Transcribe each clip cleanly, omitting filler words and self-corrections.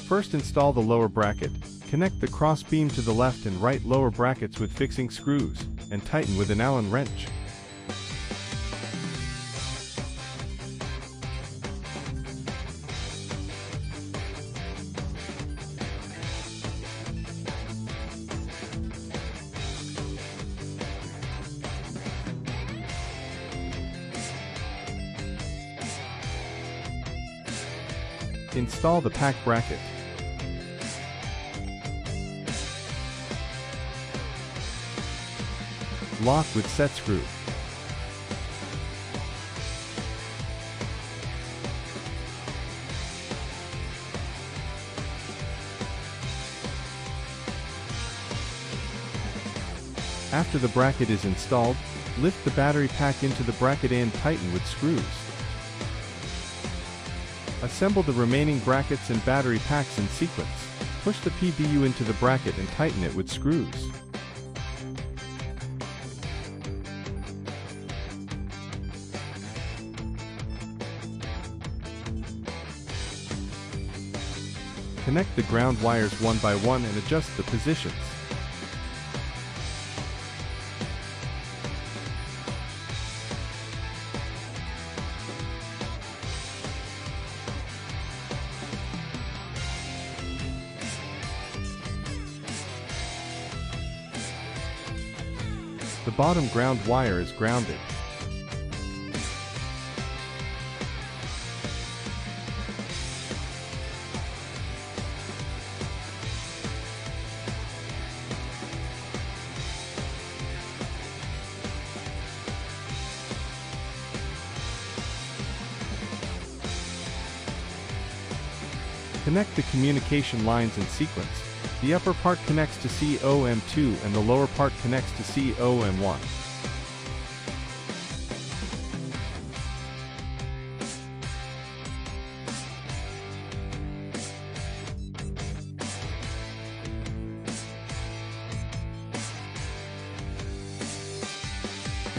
First, install the lower bracket. Connect the cross beam to the left and right lower brackets with fixing screws, and tighten with an Allen wrench. Install the pack bracket. Lock with set screw. After the bracket is installed, lift the battery pack into the bracket and tighten with screws. Assemble the remaining brackets and battery packs in sequence. Push the PBU into the bracket and tighten it with screws. Connect the ground wires one by one and adjust the positions. The bottom ground wire is grounded. Connect the communication lines in sequence. The upper part connects to COM2 and the lower part connects to COM1.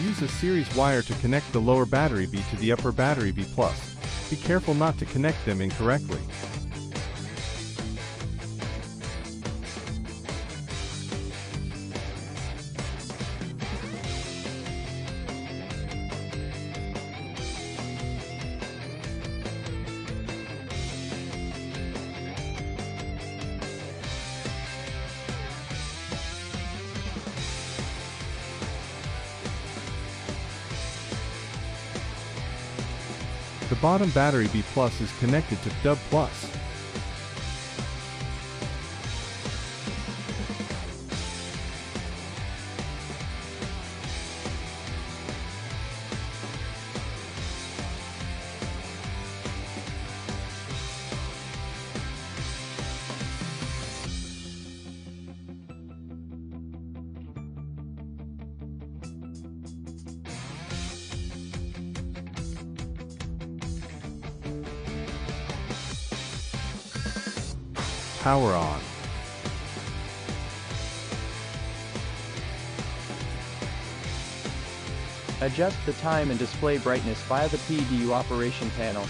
Use a series wire to connect the lower battery B to the upper battery B+. Be careful not to connect them incorrectly. The bottom battery B+ is connected to DUB+. Power on. Adjust the time and display brightness via the PBU operation panel.